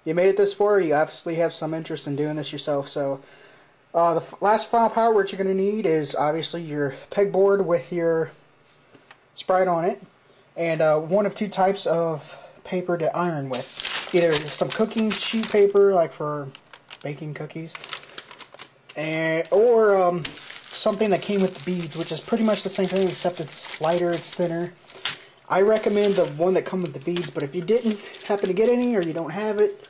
you made it this far, you obviously have some interest in doing this yourself. So the last final part, what you're going to need is obviously your pegboard with your sprite on it, and one of two types of paper to iron with. Either some cooking sheet paper, like for baking cookies, or something that came with the beads, which is pretty much the same thing except it's lighter, it's thinner. I recommend the one that comes with the beads, but if you didn't happen to get any or you don't have it,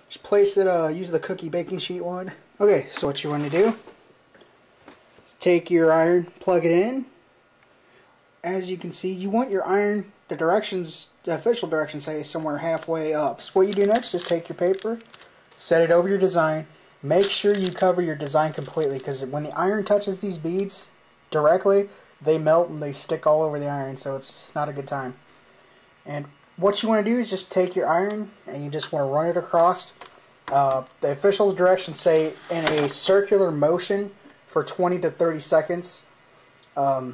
just place it, use the cookie baking sheet one. Okay, so what you want to do is take your iron, plug it in. As you can see, you want your iron, the official directions say somewhere halfway up. So what you do next is take your paper, set it over your design. Make sure you cover your design completely, because when the iron touches these beads directly, they melt and they stick all over the iron, so it's not a good time. And what you want to do is just take your iron and you just want to run it across. The official directions say in a circular motion for 20 to 30 seconds.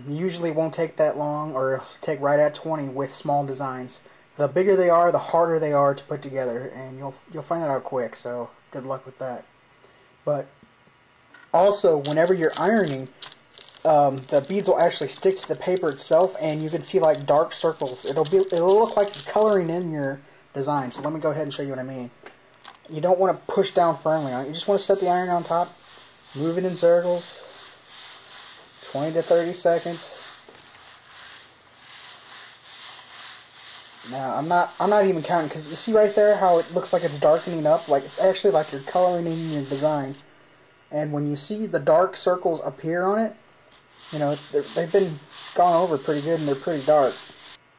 Usually won't take that long, or take right at 20 with small designs. The bigger they are, the harder they are to put together, and you'll find that out quick, so good luck with that. But also, whenever you're ironing, the beads will actually stick to the paper itself, and you can see like dark circles. It'll look like you're coloring in your design. So let me go ahead and show you what I mean. You don't want to push down firmly on it. You just want to set the iron on top, move it in circles, 20 to 30 seconds. Now I'm not even counting, because you see right there how it looks like it's darkening up. Like it's actually like you're coloring in your design. And when you see the dark circles appear on it, you know, they've been gone over pretty good and they're pretty dark.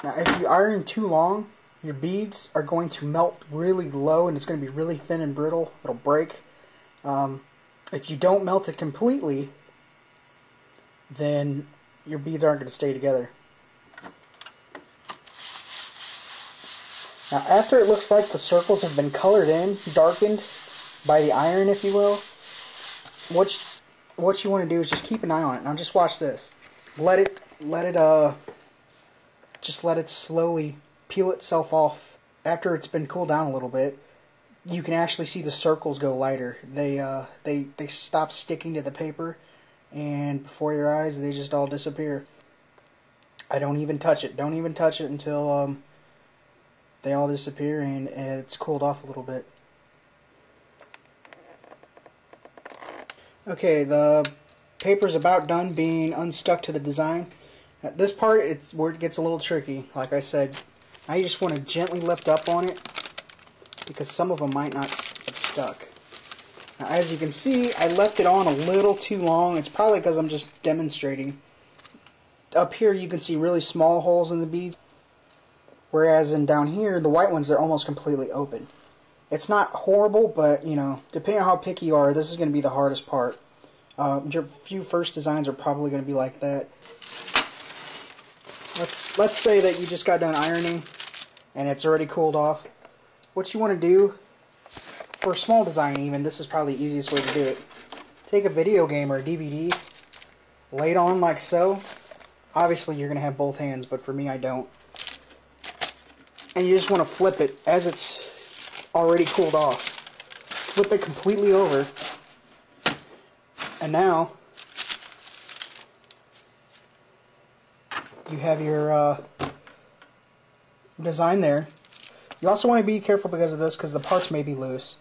Now if you iron too long, your beads are going to melt really low and it's going to be really thin and brittle. It'll break. If you don't melt it completely, then your beads aren't going to stay together. Now after it looks like the circles have been colored in, darkened by the iron, if you will, what you want to do is just keep an eye on it. Now just watch this. Let it slowly peel itself off. After it's been cooled down a little bit, you can actually see the circles go lighter. They stop sticking to the paper, and before your eyes they just all disappear. I don't even touch it. Don't even touch it until they all disappear and it's cooled off a little bit. Okay, the paper's about done being unstuck to the design. At this part, it's where it gets a little tricky. Like I said, now you just want to gently lift up on it, because some of them might not have stuck. Now as you can see, I left it on a little too long. It's probably because I'm just demonstrating. Up here you can see really small holes in the beads, whereas down here, the white ones, they're almost completely open. It's not horrible, but you know, depending on how picky you are, this is going to be the hardest part. Your few first designs are probably going to be like that. Let's say that you just got done ironing and it's already cooled off. What you want to do, for a small design even, this is probably the easiest way to do it. Take a video game or a DVD, lay it on like so. Obviously you're going to have both hands, but for me I don't. And you just want to flip it as it's already cooled off. Flip it completely over. And now you have your design there. You also want to be careful because of this, because the parts may be loose.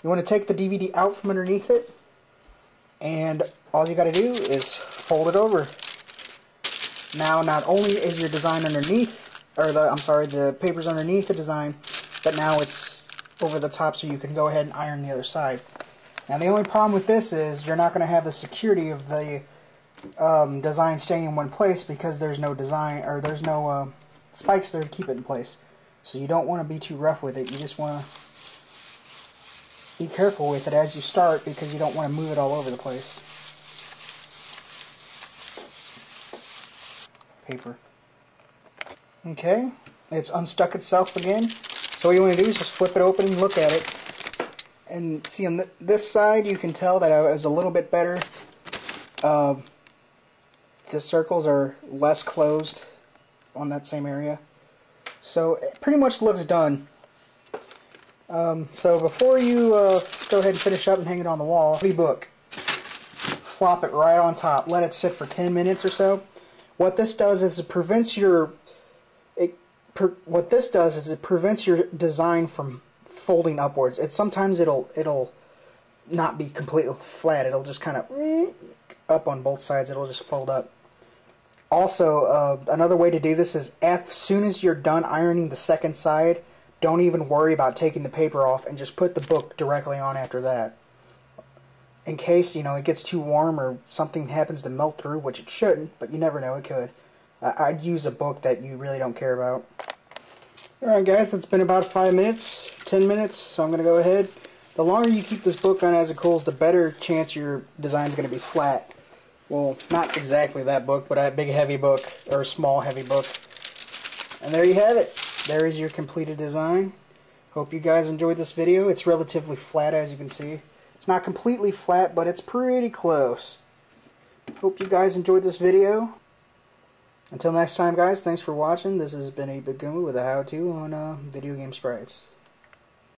You want to take the DVD out from underneath it, and all you got to do is fold it over. Now not only is your design underneath, or the paper's underneath the design, but now it's over the top, so you can go ahead and iron the other side. Now the only problem with this is you're not going to have the security of the design staying in one place, because there's no design, or there's no spikes there to keep it in place. So you don't want to be too rough with it. You just want to be careful with it as you start, because you don't want to move it all over the place. Paper. Okay, it's unstuck itself again. So what you want to do is just flip it open and look at it. And see on this side, you can tell that it was a little bit better. The circles are less closed on that same area. So it pretty much looks done. So before you go ahead and finish up and hang it on the wall, heavy book. Flop it right on top. Let it sit for 10 minutes or so. What this does is it prevents your design from folding upwards. Sometimes it'll not be completely flat. It'll just kind of up on both sides. It'll just fold up. Also, another way to do this is as soon as you're done ironing the second side, don't even worry about taking the paper off and just put the book directly on after that. In case, it gets too warm or something happens to melt through, which it shouldn't, but you never know, it could. I'd use a book that you really don't care about. Alright guys, that's been about 5 minutes, 10 minutes, so I'm going to go ahead. The longer you keep this book on as it cools, the better chance your design's going to be flat. Well, not exactly that book, but a big heavy book, or a small heavy book. And there you have it. There is your completed design. Hope you guys enjoyed this video. It's relatively flat, as you can see. It's not completely flat, but it's pretty close. Hope you guys enjoyed this video. Until next time, guys, thanks for watching. This has been a Big Goomba with a how-to on video game sprites.